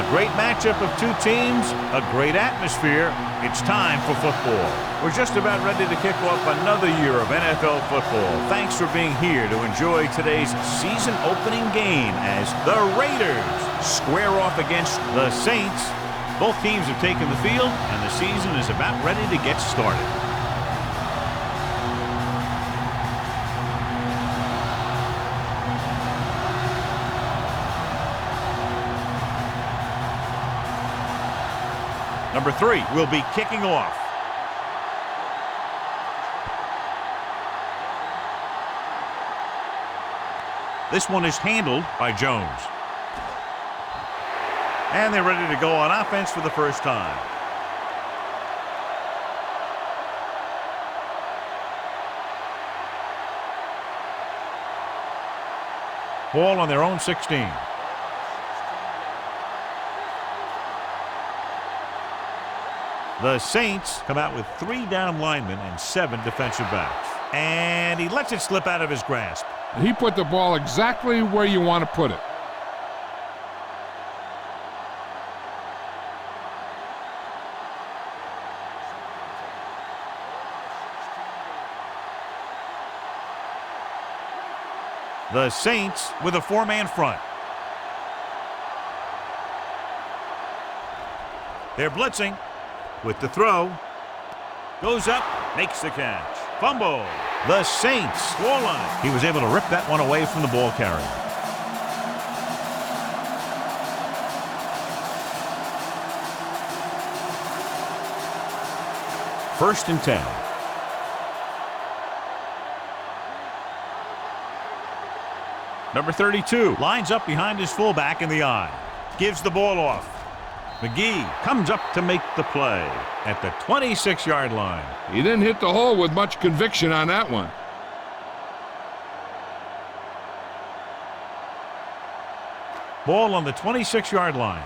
A great matchup of two teams, a great atmosphere. It's time for football. We're just about ready to kick off another year of NFL football. Thanks for being here to enjoy today's season opening game as the Raiders square off against the Saints. Both teams have taken the field, and the season is about ready to get started. Number 3 will be kicking off. This one is handled by Jones. And they're ready to go on offense for the first time. Ball on their own 16. The Saints come out with 3 down linemen and 7 defensive backs. And he lets it slip out of his grasp. He put the ball exactly where you want to put it. The Saints with a 4-man front. They're blitzing with the throw. Goes up, makes the catch. Fumble. The Saints score line. He was able to rip that one away from the ball carrier. First and 10. Number 32 lines up behind his fullback in the I. Gives the ball off. McGee comes up to make the play at the 26-yard line. He didn't hit the hole with much conviction on that one. Ball on the 26-yard line.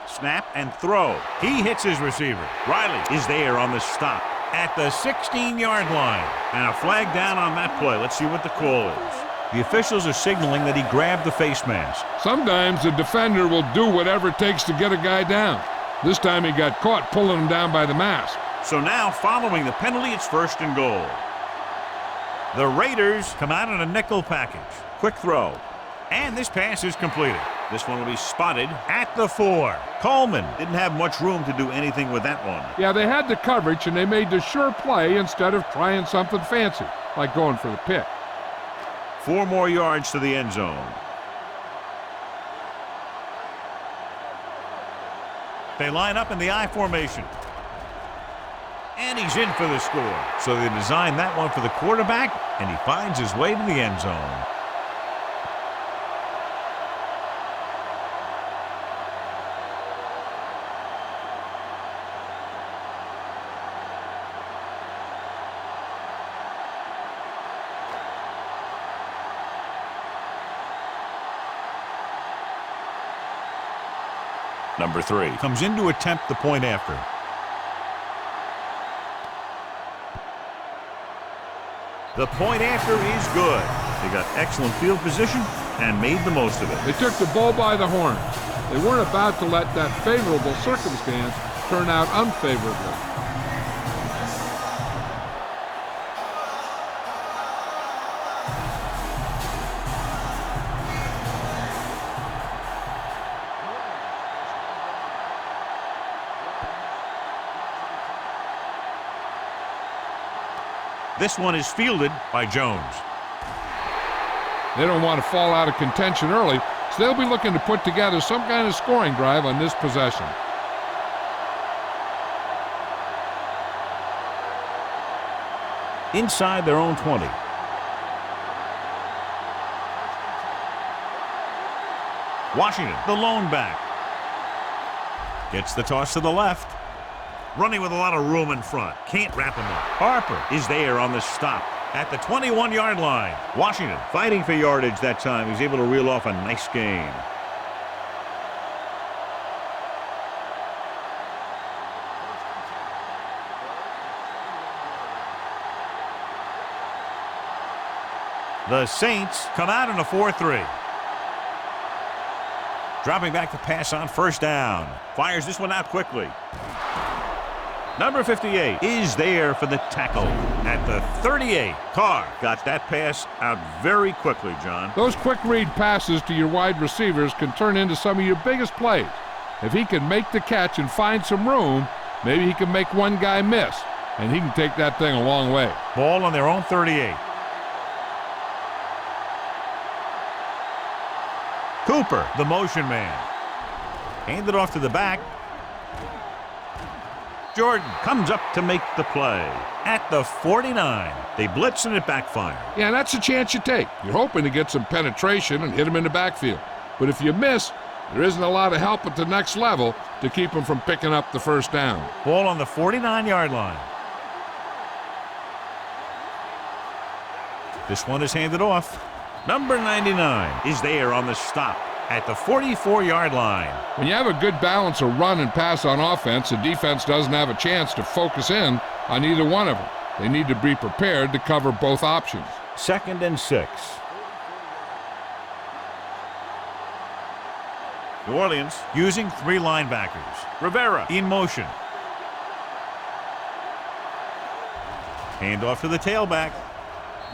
Snap and throw. He hits his receiver. Riley is there on the stop at the 16-yard line. And a flag down on that play. Let's see what the call is. The officials are signaling that he grabbed the face mask. Sometimes the defender will do whatever it takes to get a guy down. This time he got caught pulling him down by the mask. So now, following the penalty, it's first and goal. The Raiders come out in a nickel package. Quick throw. And this pass is completed. This one will be spotted at the 4. Coleman didn't have much room to do anything with that one. Yeah, they had the coverage, and they made the sure play instead of trying something fancy, like going for the pick. 4 more yards to the end zone. They line up in the I formation. And he's in for the score. So they designed that one for the quarterback, and he finds his way to the end zone. Number 3 comes in to attempt the point after. The point after is good. They got excellent field position and made the most of it. They took the bull by the horns. They weren't about to let that favorable circumstance turn out unfavorably. This one is fielded by Jones. They don't want to fall out of contention early, so they'll be looking to put together some kind of scoring drive on this possession. Inside their own 20. Washington, the lone back. Gets the toss to the left. Running with a lot of room in front. Can't wrap him up. Harper is there on the stop at the 21-yard line. Washington fighting for yardage that time. He's able to reel off a nice gain. The Saints come out in a 4-3. Dropping back to pass on first down. Fires this one out quickly. Number 58 is there for the tackle at the 38. Carr got that pass out very quickly, John. Those quick read passes to your wide receivers can turn into some of your biggest plays. If he can make the catch and find some room, maybe he can make one guy miss, and he can take that thing a long way. Ball on their own 38. Cooper, the motion man. Handed off to the back. Jordan comes up to make the play at the 49. They blitz and it backfires. Yeah, that's a chance you take. You're hoping to get some penetration and hit him in the backfield. But if you miss, there isn't a lot of help at the next level to keep him from picking up the first down. Ball on the 49-yard line. This one is handed off. Number 99 is there on the stop at the 44-yard line. When you have a good balance of run and pass on offense, the defense doesn't have a chance to focus in on either one of them. They need to be prepared to cover both options. 2nd and 6. New Orleans using 3 linebackers. Rivera in motion. Hand off to the tailback.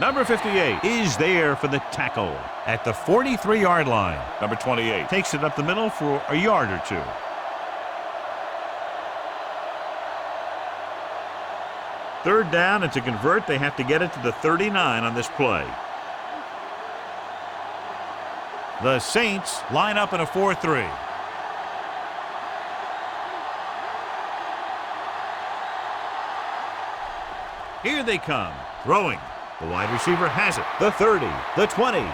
Number 58 is there for the tackle at the 43-yard line. Number 28 takes it up the middle for a yard or two. Third down, and to convert, they have to get it to the 39 on this play. The Saints line up in a 4-3. Here they come, throwing. The wide receiver has it. The 30, the 20,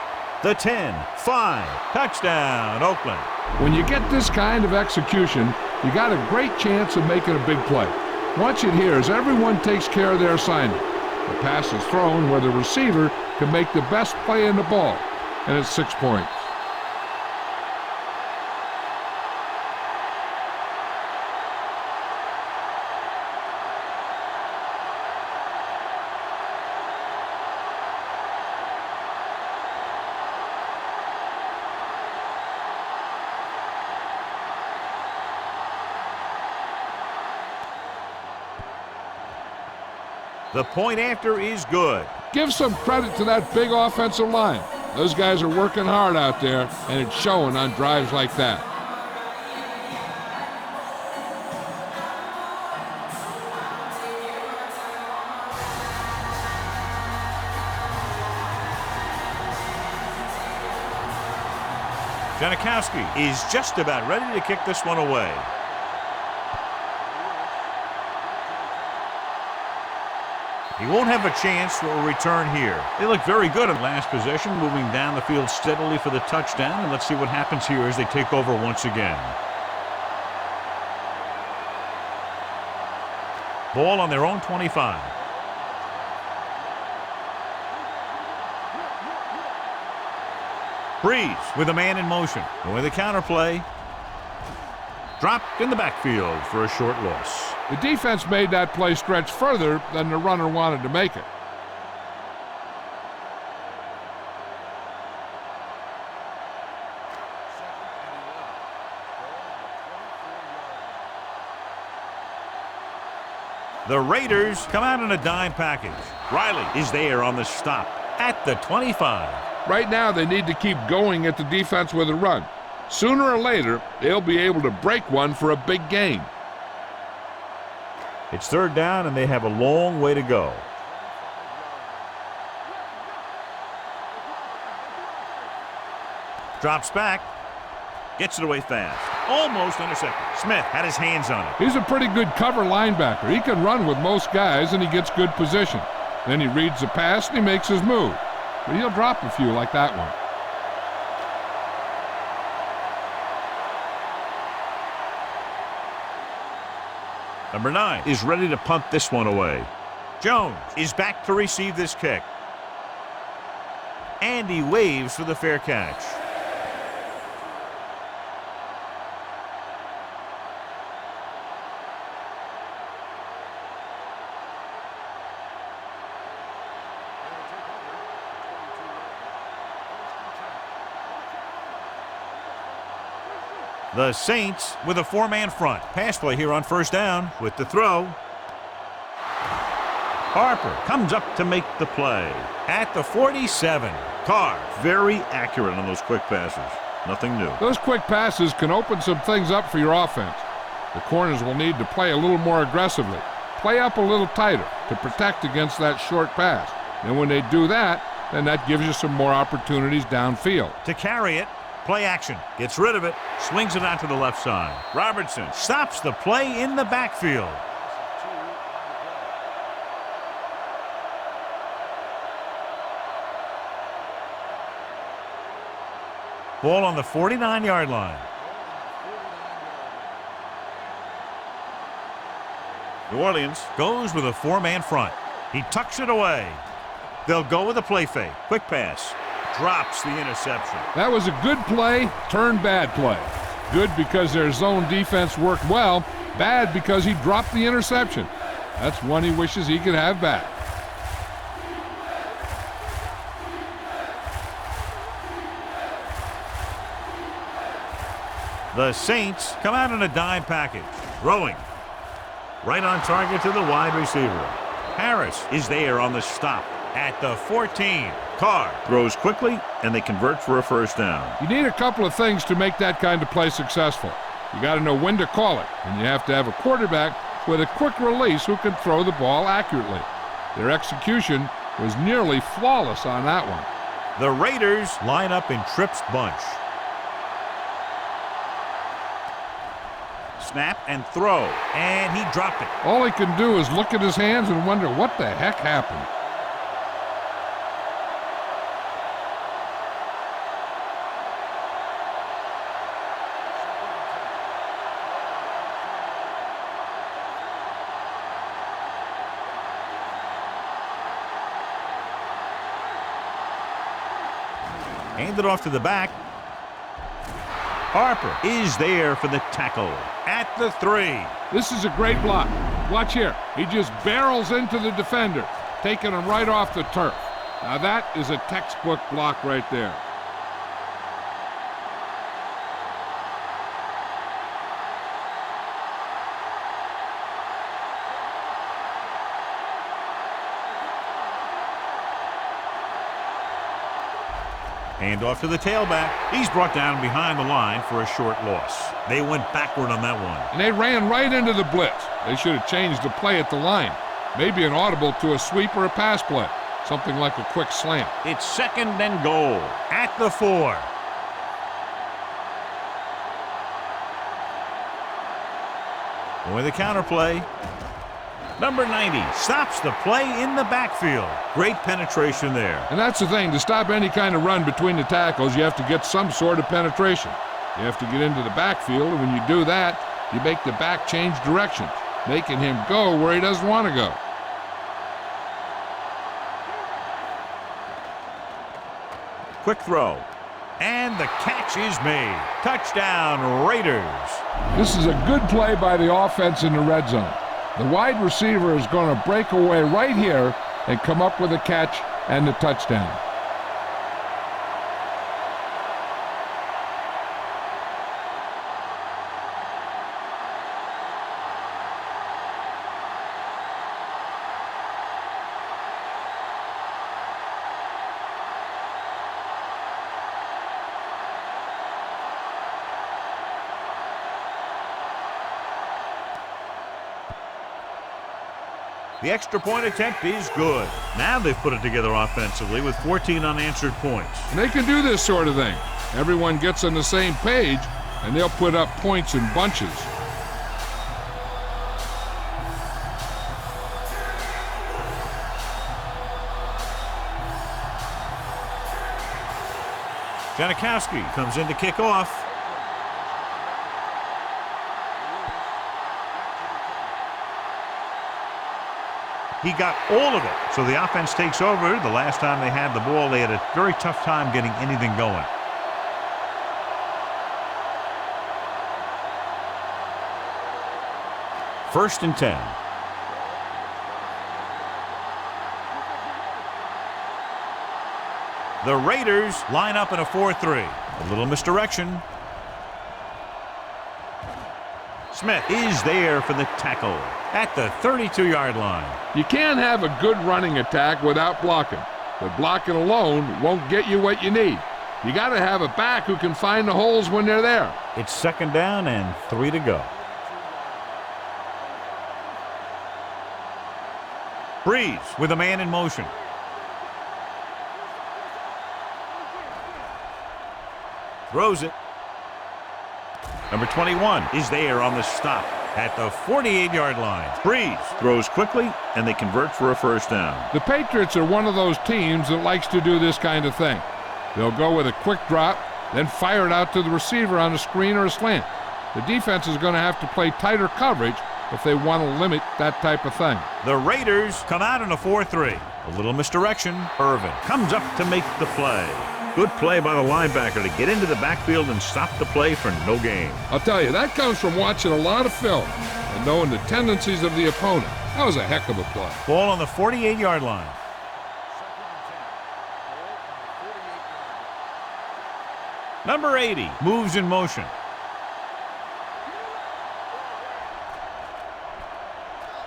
the 10, 5. Touchdown, Oakland. When you get this kind of execution, you got a great chance of making a big play. Watch it here as everyone takes care of their assignment. The pass is thrown where the receiver can make the best play in the ball, and it's 6 points. The point after is good. Give some credit to that big offensive line. Those guys are working hard out there, and it's showing on drives like that. Janikowski is just about ready to kick this one away. He won't have a chance for a return here. They look very good in last possession, moving down the field steadily for the touchdown. And let's see what happens here as they take over once again. Ball on their own 25. Breeze with a man in motion. With a counter play. Dropped in the backfield for a short loss. The defense made that play stretch further than the runner wanted to make it. The Raiders come out in a dime package. Riley is there on the stop at the 25. Right now, they need to keep going at the defense with a run. Sooner or later, they'll be able to break one for a big gain. It's third down, and they have a long way to go. Drops back. Gets it away fast. Almost intercepted. Smith had his hands on it. He's a pretty good cover linebacker. He can run with most guys, and he gets good position. Then he reads the pass, and he makes his move. But he'll drop a few like that one. Number 9 is ready to punt this one away. Jones is back to receive this kick. And he waves for the fair catch. The Saints with a four-man front. Pass play here on first down with the throw. Harper comes up to make the play. At the 47, Carr. Very accurate on those quick passes. Nothing new. Those quick passes can open some things up for your offense. The corners will need to play a little more aggressively. Play up a little tighter to protect against that short pass. And when they do that, then that gives you some more opportunities downfield. To carry it, play action. Gets rid of it, swings it out to the left side. Robertson stops the play in the backfield. Ball on the 49-yard line. New Orleans goes with a four-man front. He tucks it away. They'll go with a play fake. Quick pass. Drops the interception. That was a good play, turned bad play. Good because their zone defense worked well. Bad because he dropped the interception. That's one he wishes he could have back. The Saints come out in a dime package. Throwing. Right on target to the wide receiver. Harris is there on the stop. At the 14, Carr throws quickly, and they convert for a first down. You need a couple of things to make that kind of play successful. You got to know when to call it, and you have to have a quarterback with a quick release who can throw the ball accurately. Their execution was nearly flawless on that one. The Raiders line up in Tripp's bunch. Snap and throw, and he dropped it. All he can do is look at his hands and wonder what the heck happened. Handed off to the back. Harper is there for the tackle. At the 3. This is a great block. Watch here. He just barrels into the defender, taking him right off the turf. Now that is a textbook block right there. Hand off to the tailback. He's brought down behind the line for a short loss. They went backward on that one. And they ran right into the blitz. They should have changed the play at the line. Maybe an audible to a sweep or a pass play. Something like a quick slant. It's second and goal. At the 4. With the counter play. Number 90 stops the play in the backfield. Great penetration there. And that's the thing. To stop any kind of run between the tackles, you have to get some sort of penetration. You have to get into the backfield, and when you do that, you make the back change directions, making him go where he doesn't want to go. Quick throw. And the catch is made. Touchdown, Raiders. This is a good play by the offense in the red zone. The wide receiver is going to break away right here and come up with a catch and the touchdown. The extra point attempt is good. Now they've put it together offensively with 14 unanswered points. And they can do this sort of thing. Everyone gets on the same page, and they'll put up points in bunches. Janikowski comes in to kick off. He got all of it. So the offense takes over. The last time they had the ball, they had a very tough time getting anything going. First and 10. The Raiders line up in a 4-3. A little misdirection. Smith is there for the tackle at the 32-yard line. You can't have a good running attack without blocking, but blocking alone won't get you what you need. You got to have a back who can find the holes when they're there. It's 2nd down and 3 to go. Breeze with a man in motion. Throws it. Number 21 is there on the stop at the 48-yard line. Breeze throws quickly, and they convert for a first down. The Patriots are one of those teams that likes to do this kind of thing. They'll go with a quick drop, then fire it out to the receiver on a screen or a slant. The defense is going to have to play tighter coverage if they want to limit that type of thing. The Raiders come out in a 4-3. A little misdirection. Irvin comes up to make the play. Good play by the linebacker to get into the backfield and stop the play for no gain. I'll tell you, that comes from watching a lot of film and knowing the tendencies of the opponent. That was a heck of a play. Ball on the 48-yard line. Number 80 moves in motion.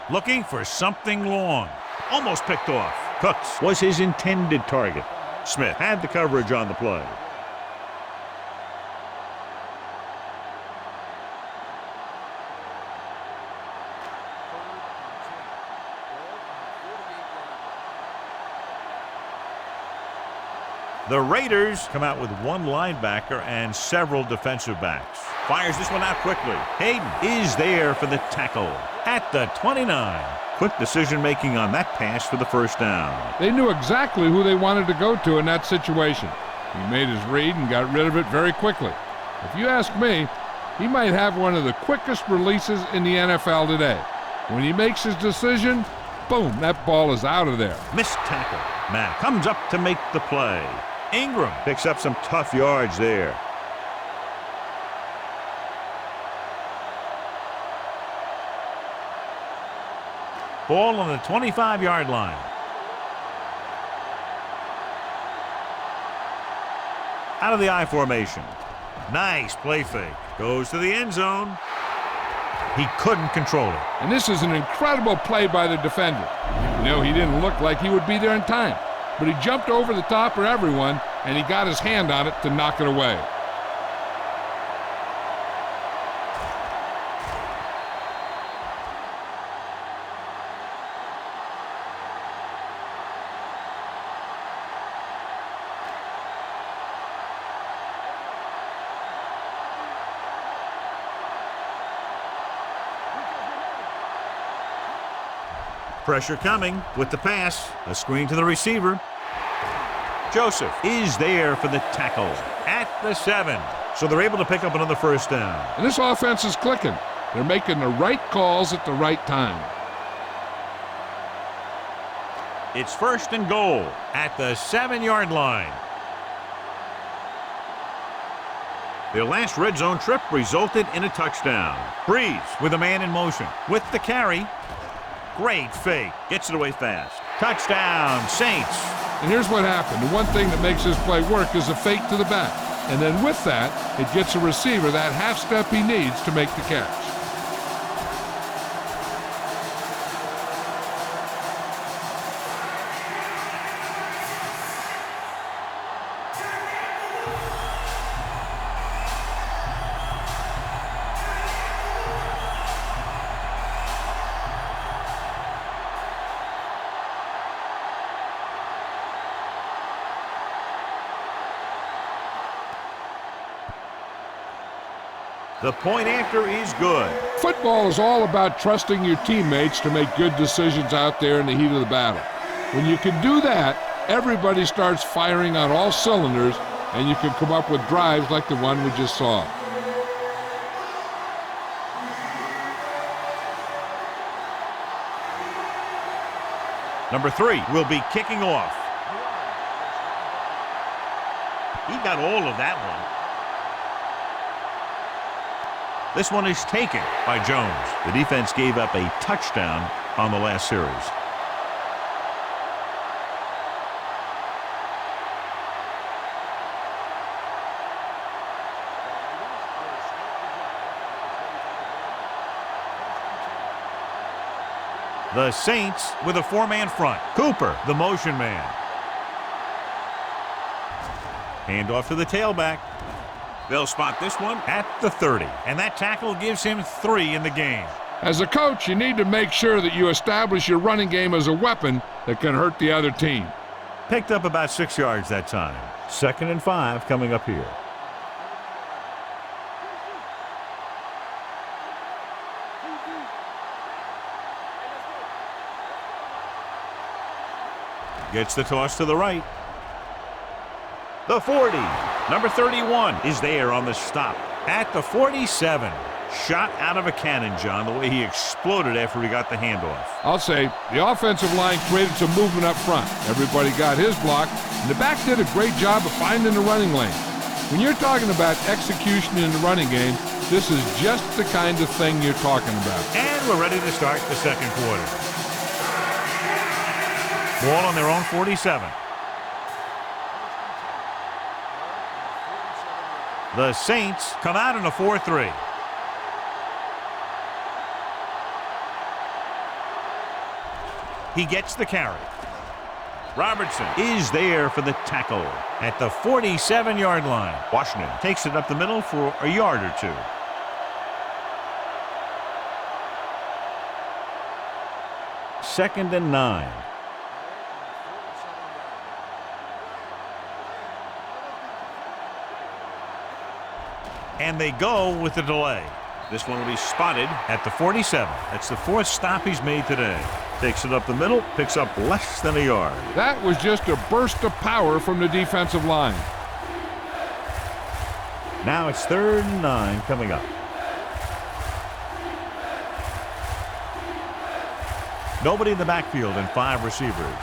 Looking for something long. Almost picked off. Cooks was his intended target. Smith had the coverage on the play. The Raiders come out with one linebacker and several defensive backs. Fires this one out quickly. Hayden is there for the tackle at the 29. Quick decision-making on that pass for the first down. They knew exactly who they wanted to go to in that situation. He made his read and got rid of it very quickly. If you ask me, he might have one of the quickest releases in the NFL today. When he makes his decision, boom, that ball is out of there. Missed tackle. Mack comes up to make the play. Ingram Picks up some tough yards there. Ball on the 25-yard line. Out of the I formation. Nice play fake. Goes to the end zone. He couldn't control it. And this is an incredible play by the defender. You know, he didn't look like he would be there in time, but he jumped over the top of everyone, and he got his hand on it to knock it away. Pressure coming with the pass. A screen to the receiver. Joseph is there for the tackle at the 7. So they're able to pick up another first down. And this offense is clicking. They're making the right calls at the right time. It's 1st and goal at the 7-yard line. Their last red zone trip resulted in a touchdown. Breeze with a man in motion. With the carry. Great fake. Gets it away fast. Touchdown, Saints. And here's what happened. The one thing that makes this play work is a fake to the back. And then with that, it gets a receiver that half step he needs to make the catch. The point after is good. Football is all about trusting your teammates to make good decisions out there in the heat of the battle. When you can do that, everybody starts firing on all cylinders, and you can come up with drives like the one we just saw. Number 3 will be kicking off. He got all of that one. This one is taken by Jones. The defense gave up a touchdown on the last series. The Saints with a four-man front. Cooper, the motion man. Handoff to the tailback. They'll spot this one at the 30. And that tackle gives him 3 in the game. As a coach, you need to make sure that you establish your running game as a weapon that can hurt the other team. Picked up about 6 yards that time. 2nd and 5 coming up here. Gets the toss to the right. The 40. Number 31 is there on the stop. At the 47. Shot out of a cannon, John, the way he exploded after he got the handoff. I'll say the offensive line created some movement up front. Everybody got his block, and the back did a great job of finding the running lane. When you're talking about execution in the running game, this is just the kind of thing you're talking about. And we're ready to start the second quarter. Ball on their own 47. The Saints come out in a 4-3. He gets the carry. Robertson is there for the tackle at the 47-yard line. Washington takes it up the middle for a yard or 2. Second and 9. And they go with the delay. This one will be spotted at the 47. That's the 4th stop he's made today. Takes it up the middle, picks up less than a yard. That was just a burst of power from the defensive line. Now it's 3rd and 9 coming up. Nobody in the backfield and 5 receivers.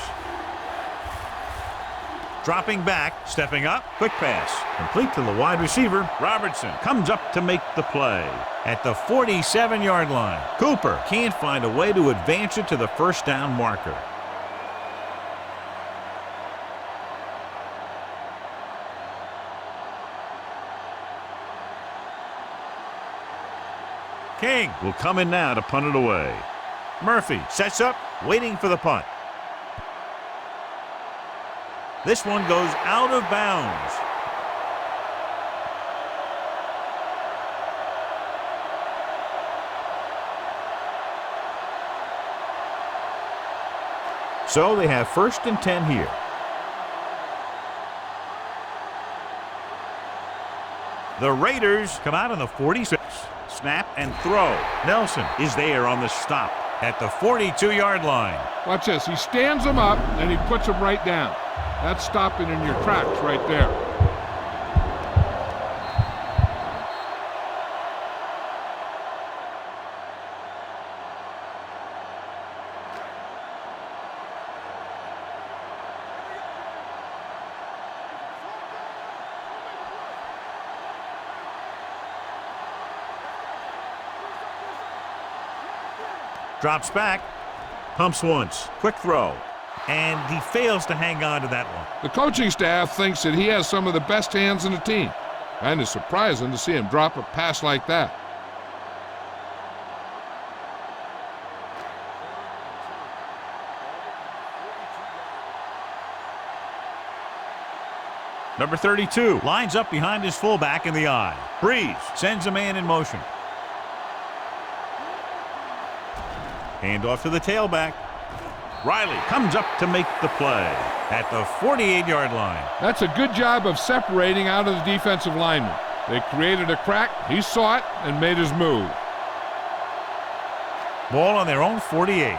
Dropping back, stepping up, quick pass. Complete to the wide receiver. Robertson comes up to make the play at the 47-yard line. Cooper can't find a way to advance it to the first down marker. King will come in now to punt it away. Murphy sets up, waiting for the punt. This one goes out of bounds. So they have 1st and 10 here. The Raiders come out on the 46. Snap and throw. Nelson is there on the stop at the 42-yard line. Watch this. He stands them up, and he puts them right down. That's stopping in your tracks right there. Drops back, pumps once, quick throw, and he fails to hang on to that one. The coaching staff thinks that he has some of the best hands in the team. Kind of surprising to see him drop a pass like that. Number 32 lines up behind his fullback in the eye. Breeze sends a man in motion. Handoff to the tailback. Riley comes up to make the play at the 48-yard line. That's a good job of separating out of the defensive lineman. They created a crack, he saw it, and made his move. Ball on their own 48.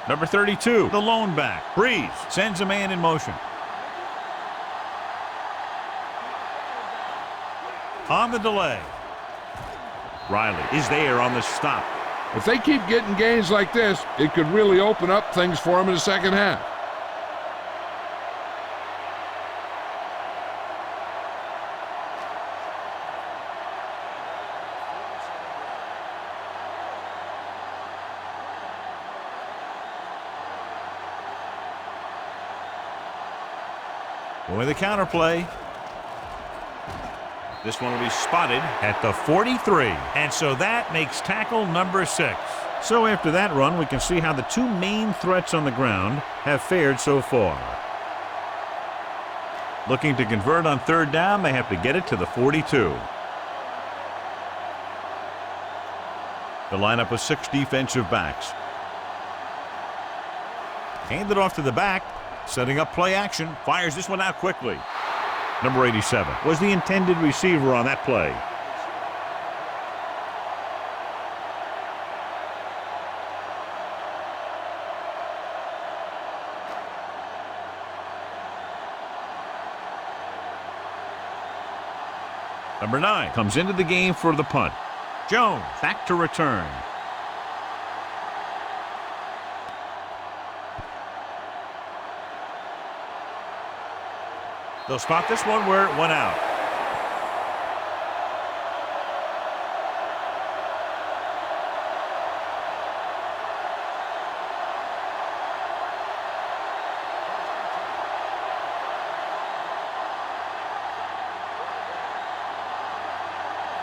Number 32, the lone back. Breeze sends a man in motion. On the delay. Riley is there on the stop. If they keep getting gains like this, it could really open up things for them in the second half. With a counter play. This one will be spotted at the 43. And so that makes tackle number 6. So after that run, we can see how the two main threats on the ground have fared so far. Looking to convert on third down, they have to get it to the 42. The lineup of 6 defensive backs. Hand it off to the back, setting up play action, fires this one out quickly. Number 87 Was the intended receiver on that play. Number 9 comes into the game for the punt. Jones back to return. They'll spot this one where it went out.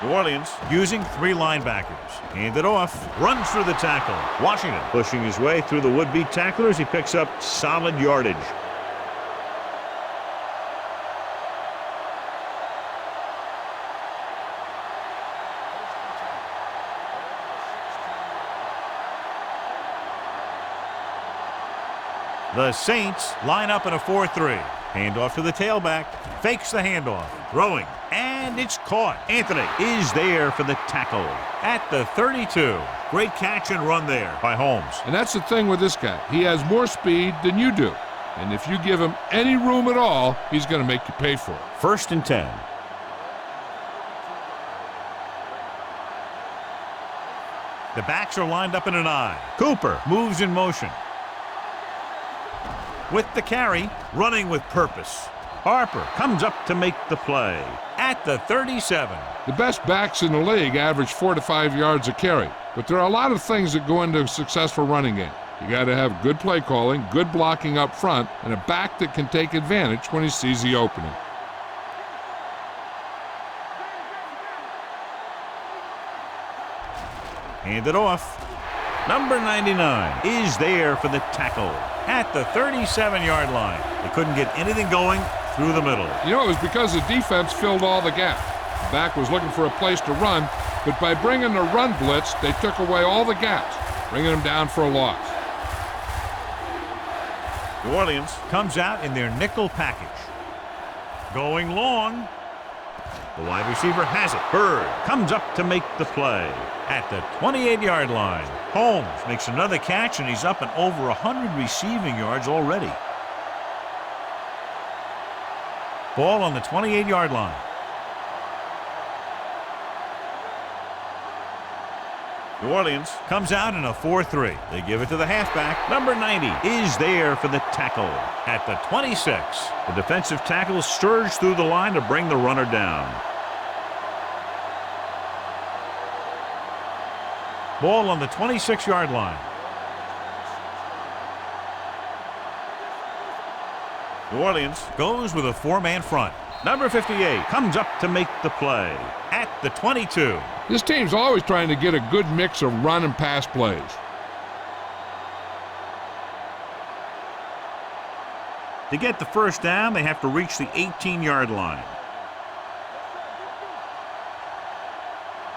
New Orleans using 3 linebackers. Hand it off. Runs through the tackle. Washington Pushing his way through the would-be tacklers, he picks up solid yardage. The Saints line up in a 4-3. Handoff to the tailback. Fakes the handoff. Throwing. And it's caught. Anthony is there for the tackle at the 32. Great catch and run there by Holmes. And that's the thing with this guy. He has more speed than you do. And if you give him any room at all, he's going to make you pay for it. 1st and 10. The backs are lined up in an I. Cooper moves in motion. With the carry, running with purpose. Harper comes up to make the play at the 37. The best backs in the league average 4 to 5 yards a carry. But there are a lot of things that go into a successful running game. You got to have good play calling, good blocking up front, and a back that can take advantage when he sees the opening. Hand it off. Number 99 is there for the tackle at the 37-yard line. They couldn't get anything going through the middle. You know, it was because the defense filled all the gaps. The back was looking for a place to run, but by bringing the run blitz, they took away all the gaps, bringing them down for a loss. New Orleans comes out in their nickel package. Going long. The wide receiver has it. Bird comes up to make the play at the 28-yard line. Holmes makes another catch, and he's up and over 100 receiving yards already. Ball on the 28-yard line. New Orleans comes out in a 4-3. They give it to the halfback. Number 90 is there for the tackle at the 26. The defensive tackle surged through the line to bring the runner down. Ball on the 26-yard line. New Orleans goes with a 4-man front. Number 58 comes up to make the play at the 22. This team's always trying to get a good mix of run and pass plays. To get the first down, they have to reach the 18-yard line.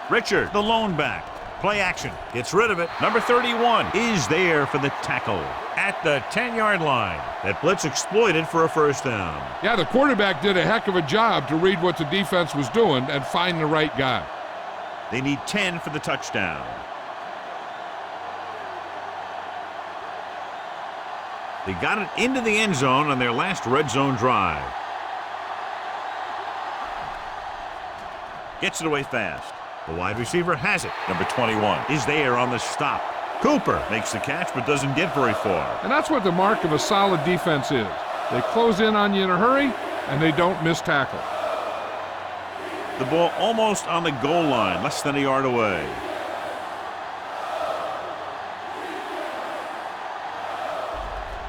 Richard, the lone back. Play action. Gets rid of it. Number 31 is there for the tackle at the 10-yard line. That blitz exploited for a first down. Yeah, the quarterback did a heck of a job to read what the defense was doing and find the right guy. They need 10 for the touchdown. They got it into the end zone on their last red zone drive. Gets it away fast. The wide receiver has it. Number 21 is there on the stop. Cooper makes the catch but doesn't get very far. And that's what the mark of a solid defense is. They close in on you in a hurry, and they don't miss tackle. The ball almost on the goal line, less than a yard away.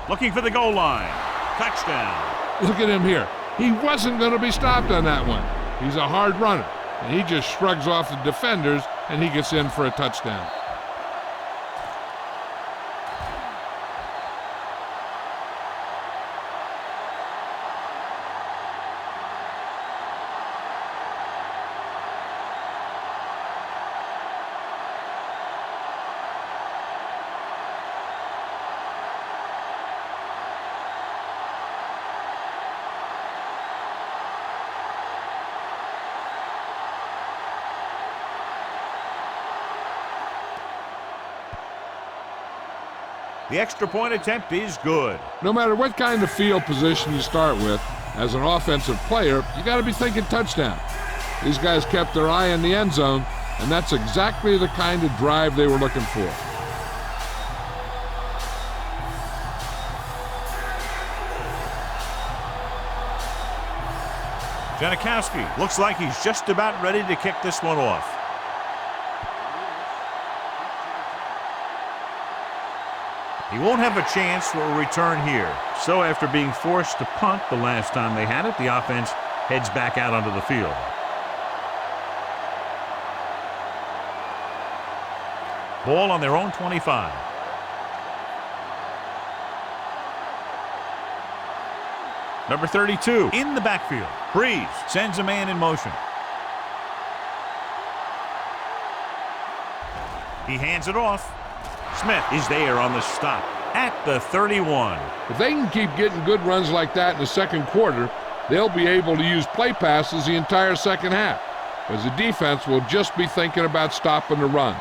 Looking for the goal line. Touchdown. Look at him here. He wasn't going to be stopped on that one. He's a hard runner, and he just shrugs off the defenders, and he gets in for a touchdown. The extra point attempt is good. No matter what kind of field position you start with, as an offensive player, you got to be thinking touchdown. These guys kept their eye on the end zone, and that's exactly the kind of drive they were looking for. Janikowski looks like he's just about ready to kick this one off. He won't have a chance for a return here. So after being forced to punt the last time they had it, the offense heads back out onto the field. Ball on their own 25. Number 32 in the backfield. Breeze sends a man in motion. He hands it off. Smith is there on the stop at the 31. If they can keep getting good runs like that in the second quarter, they'll be able to use play passes the entire second half, because the defense will just be thinking about stopping the run.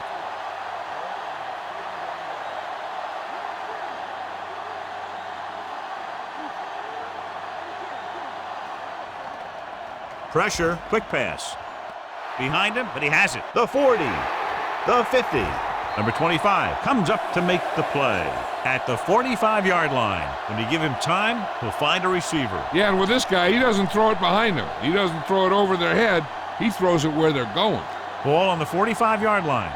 Pressure, quick pass. Behind him, but he has it. The 40, the 50. Number 25 comes up to make the play at the 45-yard line. When you give him time, he'll find a receiver. Yeah, and with this guy, he doesn't throw it behind them. He doesn't throw it over their head. He throws it where they're going. Ball on the 45-yard line.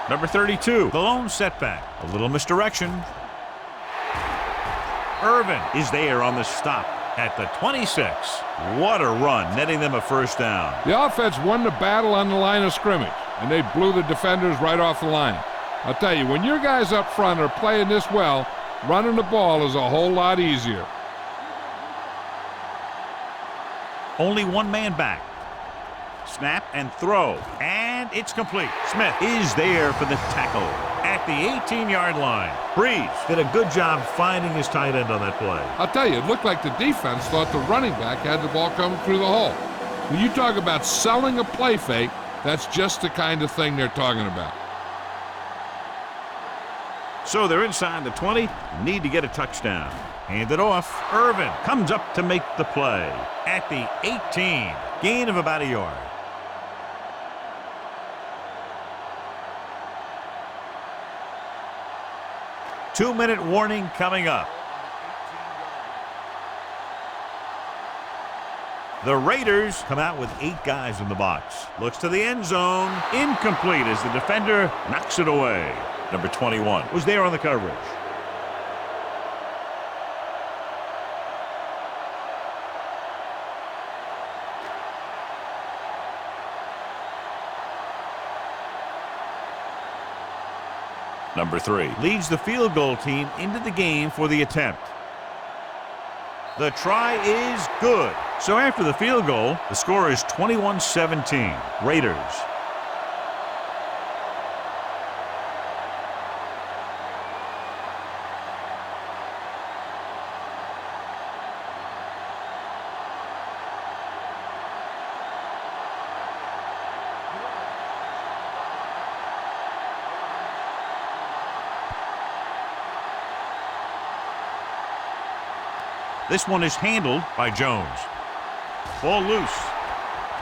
Number 32, the lone setback. A little misdirection. Irvin is there on the stop at the 26. What a run, netting them a first down. The offense won the battle on the line of scrimmage, and they blew the defenders right off the line. I'll tell you, when your guys up front are playing this well, running the ball is a whole lot easier. Only one man back. Snap and throw, and it's complete. Smith is there for the tackle at the 18-yard line. Breeze did a good job finding his tight end on that play. I'll tell you, it looked like the defense thought the running back had the ball coming through the hole. When you talk about selling a play fake, that's just the kind of thing they're talking about. So they're inside the 20, need to get a touchdown. Hand it off. Irvin comes up to make the play at the 18. Gain of about a yard. Two-minute warning coming up. The Raiders come out with 8 guys in the box. Looks to the end zone. Incomplete as the defender knocks it away. Number 21 was there on the coverage. Number 3 leads the field goal team into the game for the attempt. The try is good. So after the field goal, the score is 21-17. Raiders. This one is handled by Jones. Ball loose.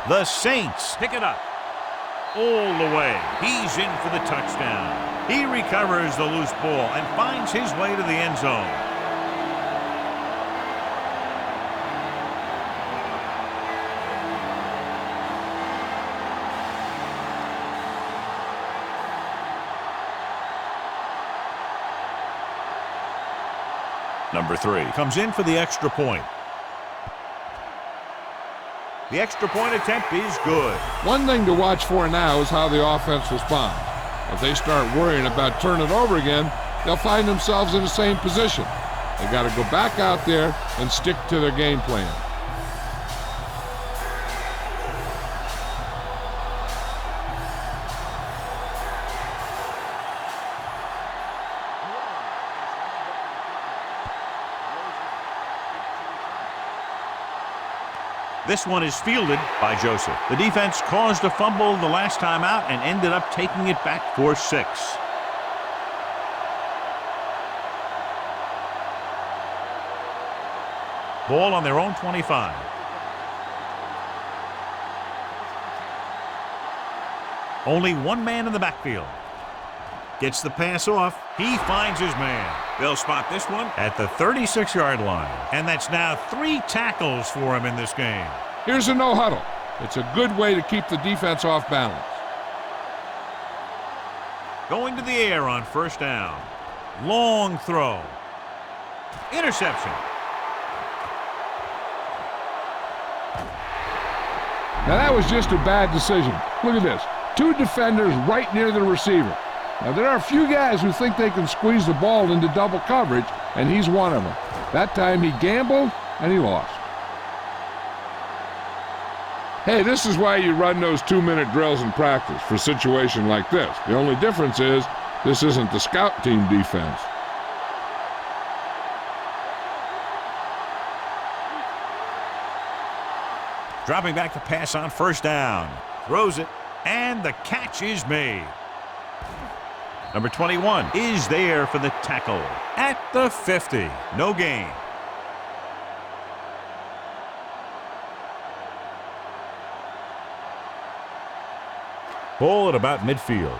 The Saints pick it up. All the way. He's in for the touchdown. He recovers the loose ball and finds his way to the end zone. Number 3 comes in for the extra point. The extra point attempt is good. One thing to watch for now is how the offense responds. If they start worrying about turning it over again, they'll find themselves in the same position. They got to go back out there and stick to their game plan. This one is fielded by Joseph. The defense caused a fumble the last time out and ended up taking it back for 6. Ball on their own 25. Only one man in the backfield. Gets the pass off. He finds his man. They'll spot this one at the 36-yard line. And that's now 3 tackles for him in this game. Here's a no huddle. It's a good way to keep the defense off balance. Going to the air on first down. Long throw. Interception. Now that was just a bad decision. Look at this. 2 defenders right near the receiver. Now there are a few guys who think they can squeeze the ball into double coverage, and he's one of them. That time he gambled, and he lost. Hey, this is why you run those 2-minute drills in practice for a situation like this. The only difference is this isn't the scout team defense. Dropping back to pass on first down. Throws it, and the catch is made. Number 21 is there for the tackle at the 50. No gain. Ball at about midfield.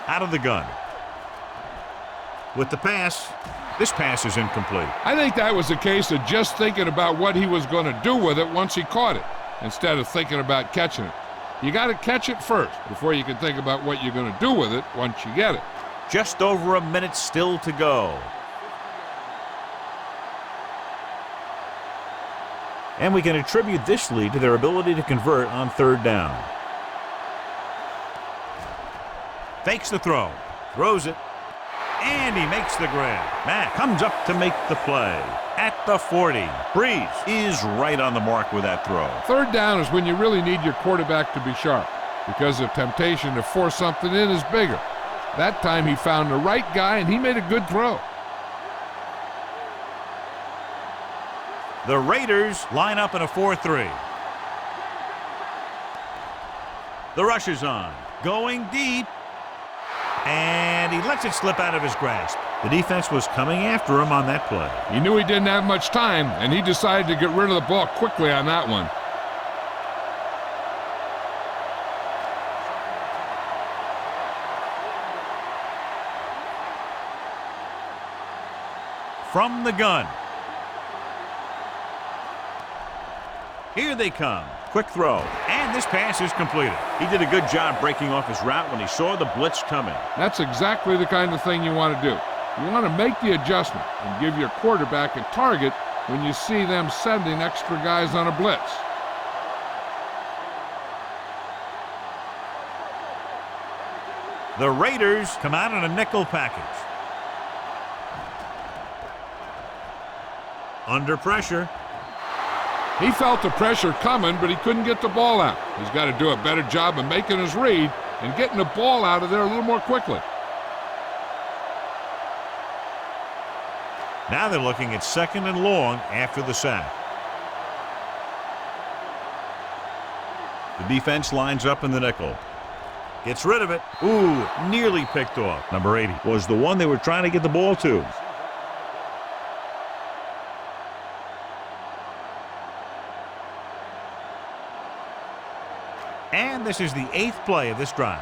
Out of the gun. With the pass, this pass is incomplete. I think that was a case of just thinking about what he was going to do with it once he caught it, instead of thinking about catching it. You got to catch it first before you can think about what you're going to do with it once you get it. Just over a minute still to go. And we can attribute this lead to their ability to convert on third down. Fakes the throw. Throws it. And he makes the grab. Matt comes up to make the play. At the 40. Breeze is right on the mark with that throw. Third down is when you really need your quarterback to be sharp, because the temptation to force something in is bigger. That time he found the right guy, and he made a good throw. The Raiders line up in a 4-3. The rush is on. Going deep. And he lets it slip out of his grasp. The defense was coming after him on that play. He knew he didn't have much time, and he decided to get rid of the ball quickly on that one. From the gun. Here they come. Quick throw. And this pass is completed. He did a good job breaking off his route when he saw the blitz coming. That's exactly the kind of thing you want to do. You want to make the adjustment and give your quarterback a target when you see them sending extra guys on a blitz. The Raiders come out in a nickel package. Under pressure. He felt the pressure coming, but he couldn't get the ball out. He's got to do a better job of making his read and getting the ball out of there a little more quickly. Now they're looking at second and long after the sack. The defense lines up in the nickel. Gets rid of it. Ooh, nearly picked off. Number 80 was the one they were trying to get the ball to. And this is the 8th play of this drive.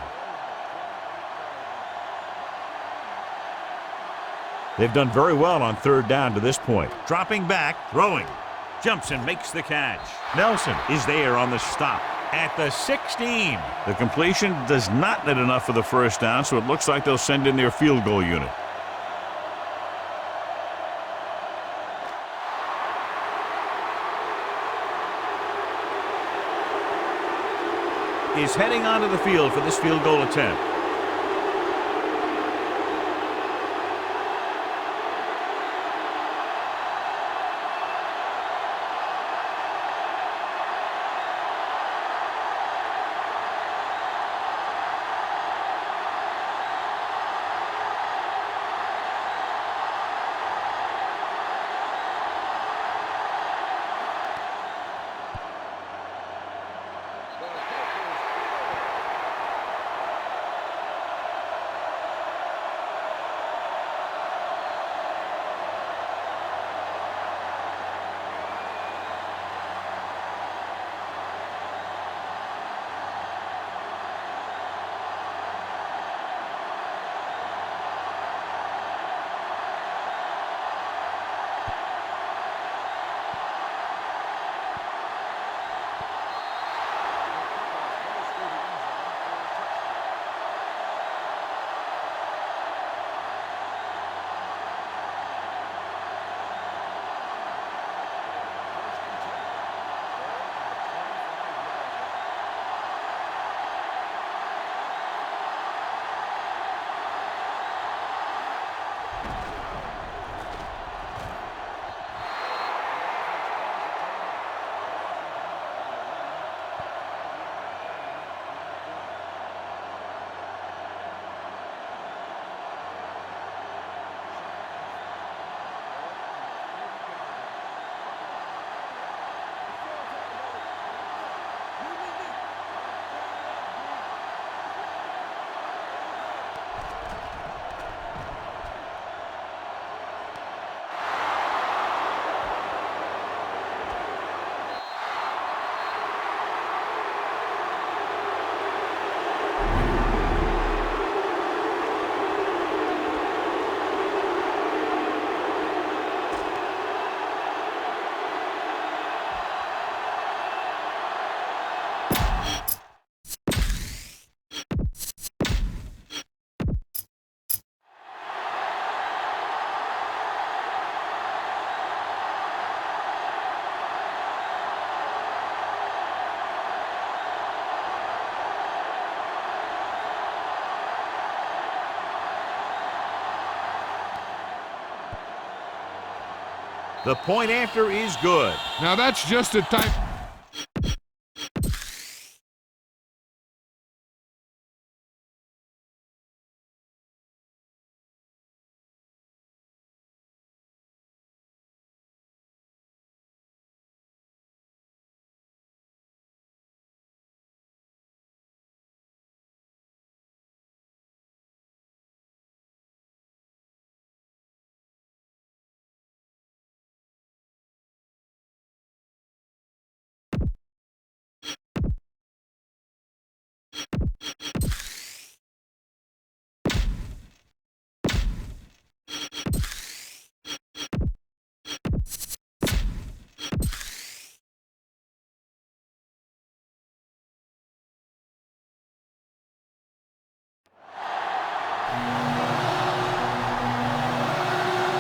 They've done very well on third down to this point. Dropping back, throwing, jumps and makes the catch. Nelson is there on the stop. at the 16. The completion does not net enough for the first down, so it looks like they'll send in their field goal unit. Is heading onto the field for this field goal attempt. The point after is good. Now that's just a time.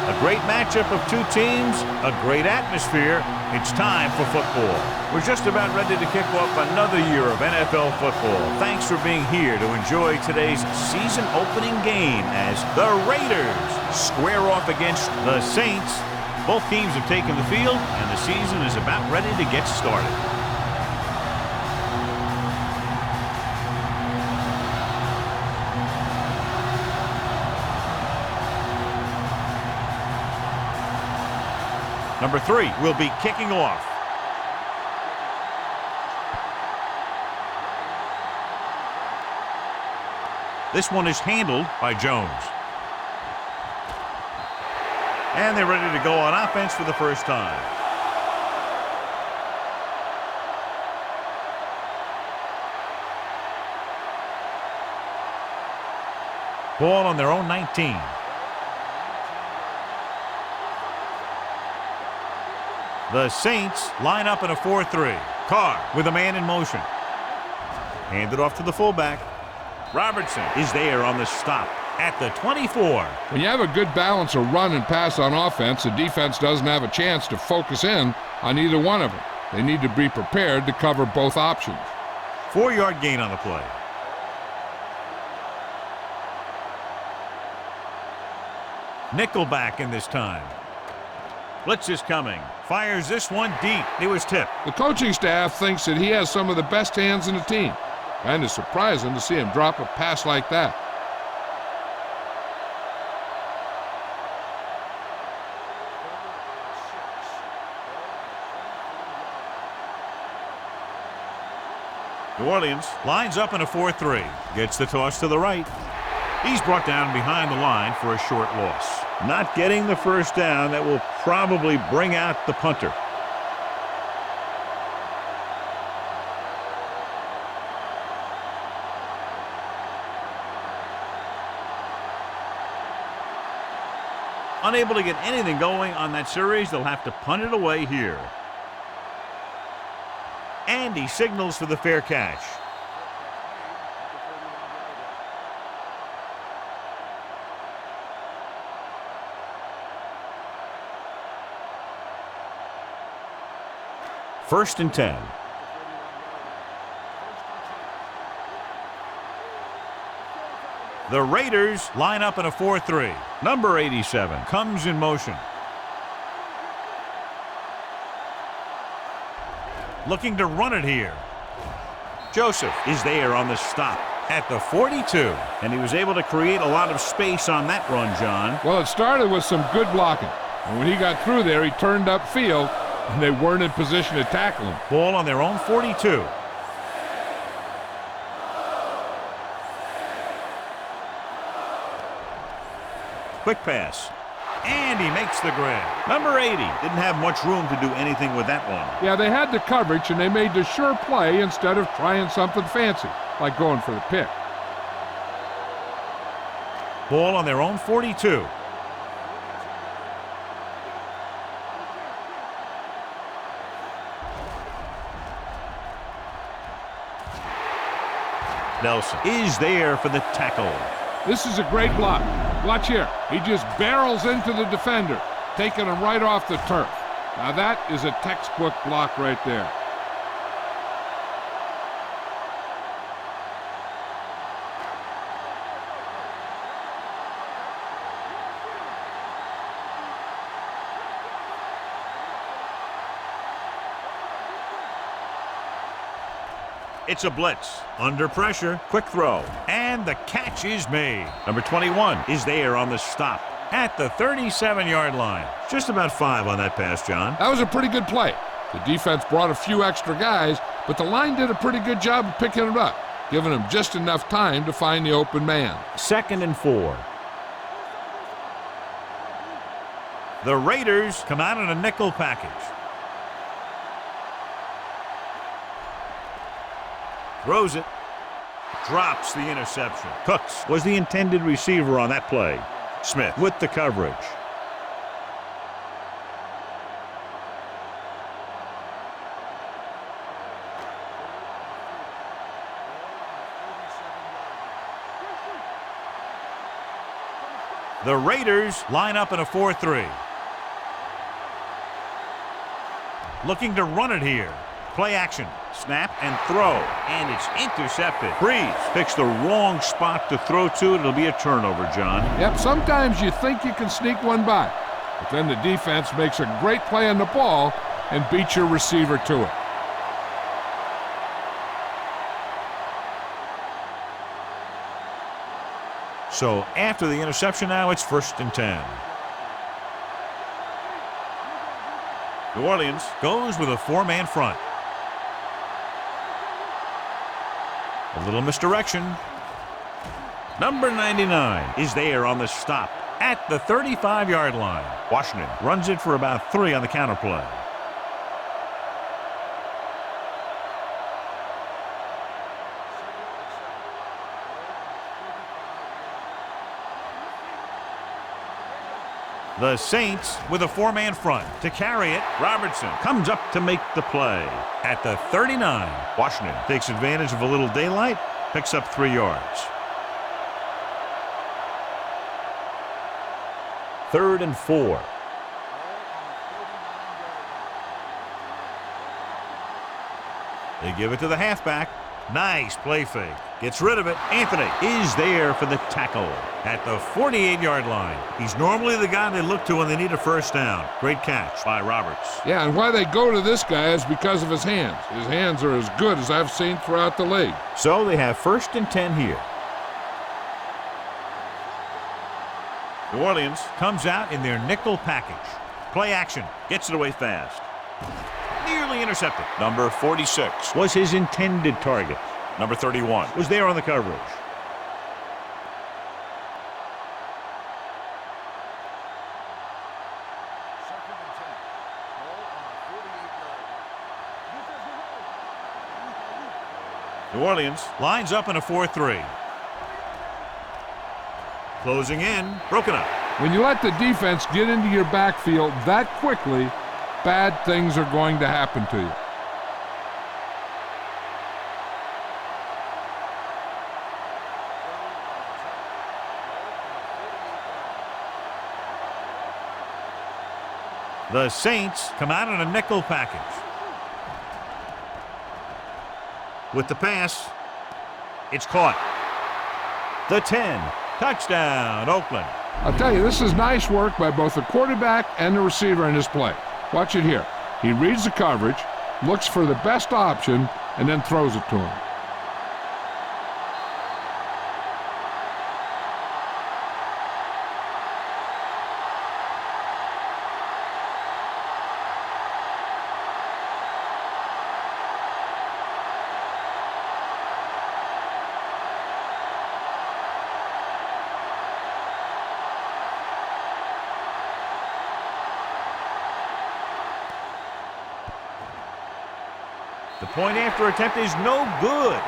A great matchup of two teams, a great atmosphere. It's time for football. We're just about ready to kick off another year of NFL football. Thanks for being here to enjoy today's season opening game as the Raiders square off against the Saints. Both teams have taken the field, and the season is about ready to get started. Number 3 will be kicking off. This one is handled by Jones. And they're ready to go on offense for the first time. Ball on their own 19. The Saints line up in a 4-3. Carr with a man in motion. Hand it off to the fullback. Robertson is there on the stop at the 24. When you have a good balance of run and pass on offense, the defense doesn't have a chance to focus in on either one of them. They need to be prepared to cover both options. 4-yard gain on the play. Nickelback in this time. Blitz is coming. Fires this one deep. It was tipped. The coaching staff thinks that he has some of the best hands in the team. And it's surprising to see him drop a pass like that. New Orleans lines up in a 4-3. Gets the toss to the right. He's brought down behind the line for a short loss. Not getting the first down. That will probably bring out the punter. Unable to get anything going on that series, they'll have to punt it away here. And he signals for the fair catch. First and 10. The Raiders line up in a 4-3. Number 87 comes in motion. Looking to run it here. Joseph is there on the stop at the 42. And he was able to create a lot of space on that run, John. Well, it started with some good blocking. And when he got through there, he turned upfield, and they weren't in position to tackle him. Ball on their own 42. Quick pass. And he makes the grab. Number 80 didn't have much room to do anything with that one. Yeah, they had the coverage, and they made the sure play instead of trying something fancy, like going for the pick. Ball on their own 42. Nelson is there for the tackle. This is a great block. Watch here. He just barrels into the defender, taking him right off the turf. Now that is a textbook block right there. It's a blitz. Under pressure. Quick throw. And the catch is made. Number 21 is there on the stop at the 37-yard line. Just about 5 on that pass, John. That was a pretty good play. The defense brought a few extra guys, but the line did a pretty good job of picking it up, giving them just enough time to find the open man. 2nd and 4. The Raiders come out in a nickel package. Throws it. Drops the interception. Cooks was the intended receiver on that play. Smith with the coverage. The Raiders line up in a 4-3. Looking to run it here. Play action. Snap and throw. And it's intercepted. Breeze picks the wrong spot to throw to. It'll be a turnover, John. Yep, sometimes you think you can sneak one by, but then the defense makes a great play on the ball and beats your receiver to it. So after the interception now, it's 1st and 10. New Orleans goes with a 4-man front. A little misdirection. Number 99 is there on the stop at the 35-yard line. Washington runs it for about 3 on the counterplay. The Saints with a four-man front. To carry it, Robertson comes up to make the play. At the 39, Washington takes advantage of a little daylight, picks up 3 yards. 3rd and 4. They give it to the halfback. Nice play fake. Gets rid of it. Anthony is there for the tackle at the 48-yard line. He's normally the guy they look to when they need a first down. Great catch by Roberts. Yeah, and why they go to this guy is because of his hands. His hands are as good as I've seen throughout the league. So they have 1st and 10 here. New Orleans comes out in their nickel package. Play action. Gets it away fast. Nearly intercepted. Number 46 was his intended target. Number 31 was there on the coverage. New Orleans lines up in a 4-3. Closing in, broken up. When you let the defense get into your backfield that quickly, bad things are going to happen to you. The Saints come out in a nickel package. With the pass, it's caught. The 10, touchdown, Oakland. I'll tell you, this is nice work by both the quarterback and the receiver in this play. Watch it here. He reads the coverage, looks for the best option, and then throws it to him. The point after attempt is no good.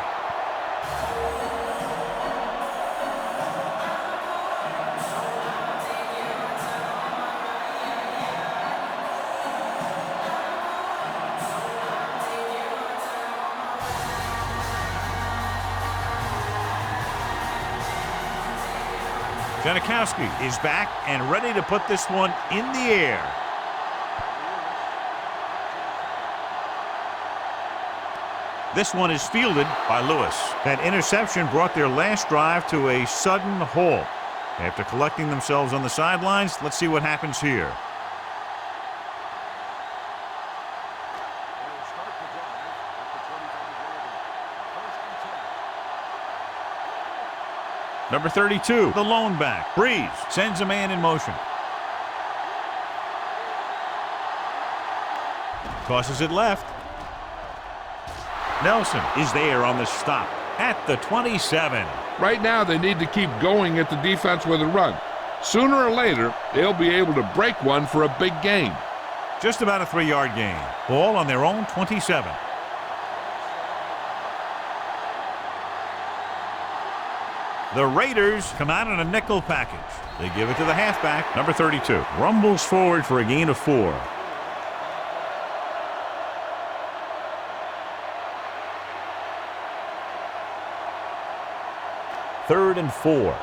Janikowski is back and ready to put this one in the air. This one is fielded by Lewis. That interception brought their last drive to a sudden halt. After collecting themselves on the sidelines, let's see what happens here. Number 32, the lone back. Breeze sends a man in motion. Tosses it left. Nelson is there on the stop at the 27. Right now, they need to keep going at the defense with a run. Sooner or later, they'll be able to break one for a big gain. Just about a 3-yard gain. Ball on their own 27. The Raiders come out in a nickel package. They give it to the halfback, number 32. Rumbles forward for a gain of 4. Third and 4.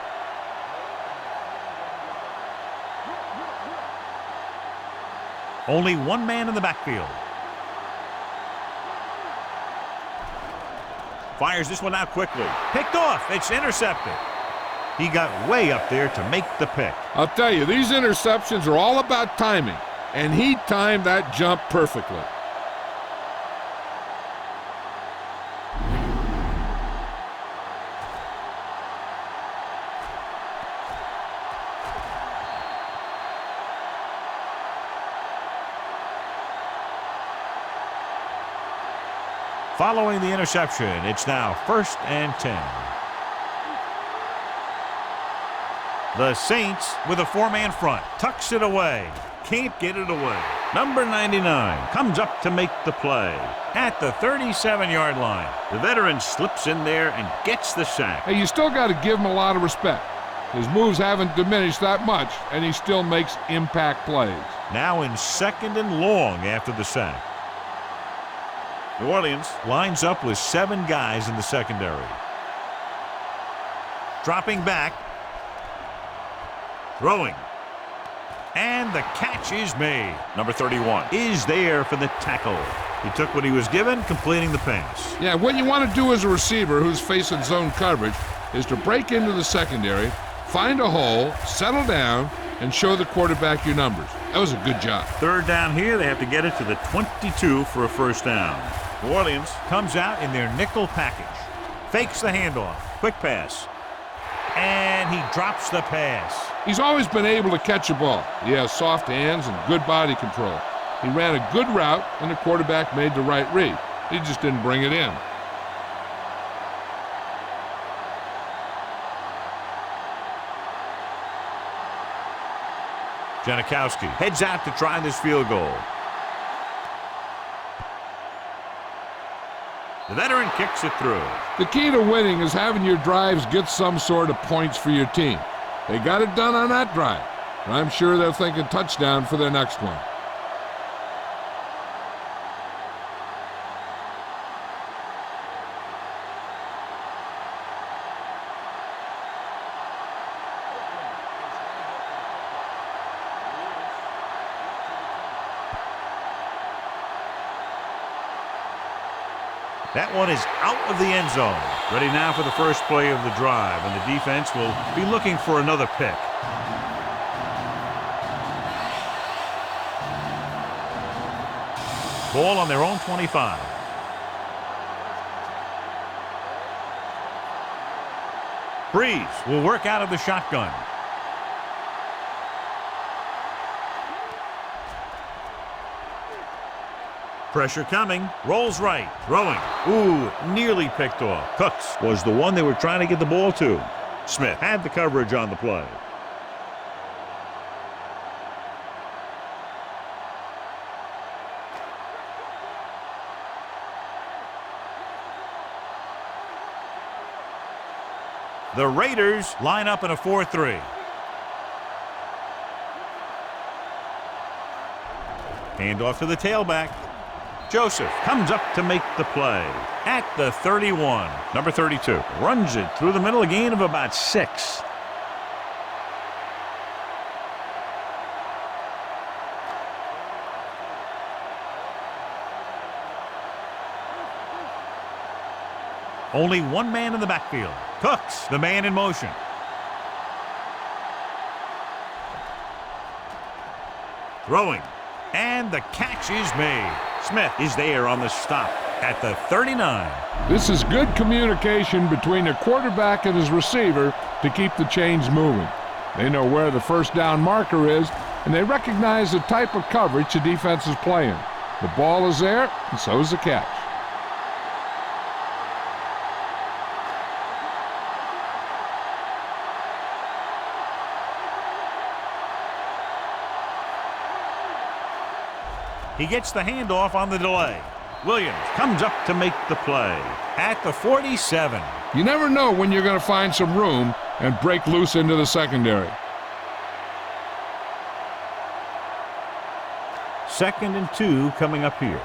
Only one man in the backfield. Fires this one out quickly. Picked off. It's intercepted. He got way up there to make the pick. I'll tell you, these interceptions are all about timing, and he timed that jump perfectly. Following the interception, it's now 1st and 10. The Saints with a 4-man front. Tucks it away. Can't get it away. Number 99 comes up to make the play at the 37-yard line. The veteran slips in there and gets the sack. Hey, you still got to give him a lot of respect. His moves haven't diminished that much, and he still makes impact plays. Now in 2nd and long after the sack. New Orleans lines up with 7 guys in the secondary. Dropping back. Throwing. And the catch is made. Number 31 is there for the tackle. He took what he was given, completing the pass. Yeah, what you want to do as a receiver who's facing zone coverage is to break into the secondary, find a hole, settle down, and show the quarterback your numbers. That was a good job. 3rd down here. They have to get it to the 22 for a 1st down. New Orleans comes out in their nickel package. Fakes the handoff. Quick pass. And he drops the pass. He's always been able to catch a ball. He has soft hands and good body control. He ran a good route, and the quarterback made the right read. He just didn't bring it in. Janikowski heads out to try this field goal. The veteran kicks it through. The key to winning is having your drives get some sort of points for your team. They got it done on that drive, and I'm sure they're thinking touchdown for their next one. That one is out of the end zone. Ready now for the first play of the drive, and the defense will be looking for another pick. Ball on their own 25. Breeze will work out of the shotgun. Pressure coming. Rolls right. Throwing. Ooh, nearly picked off. Cooks was the one they were trying to get the ball to. Smith had the coverage on the play. The Raiders line up in a 4-3. Handoff to the tailback. Joseph comes up to make the play at the 31. Number 32 runs it through the middle, a gain of about 6. Only one man in the backfield. Cooks, the man in motion. Throwing. And the catch is made. Smith is there on the stop at the 39. This is good communication between the quarterback and his receiver to keep the chains moving. They know where the first down marker is, and they recognize the type of coverage the defense is playing. The ball is there, and so is the catch. He gets the handoff on the delay. Williams comes up to make the play at the 47. You never know when you're going to find some room and break loose into the secondary. 2nd and 2 coming up here.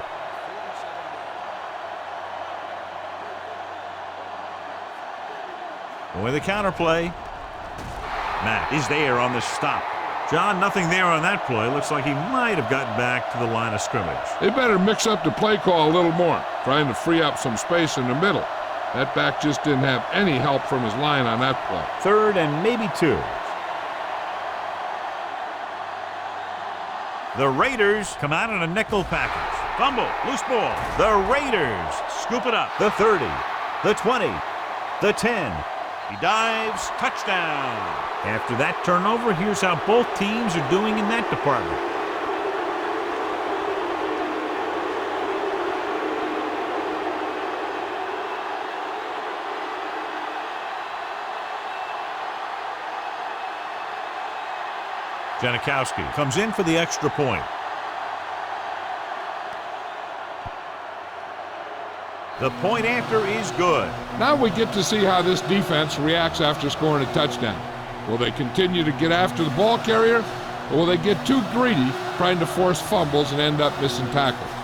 With the counter play. Matt is there on the stop. John, nothing there on that play. Looks like he might have gotten back to the line of scrimmage. They better mix up the play call a little more, trying to free up some space in the middle. That back just didn't have any help from his line on that play. 3rd and maybe 2. The Raiders come out in a nickel package. Fumble, loose ball. The Raiders scoop it up. The 30, the 20, the 10. He dives, touchdown. After that turnover, here's how both teams are doing in that department. Janikowski comes in for the extra point. The point after is good. Now we get to see how this defense reacts after scoring a touchdown. Will they continue to get after the ball carrier, or will they get too greedy trying to force fumbles and end up missing tackles?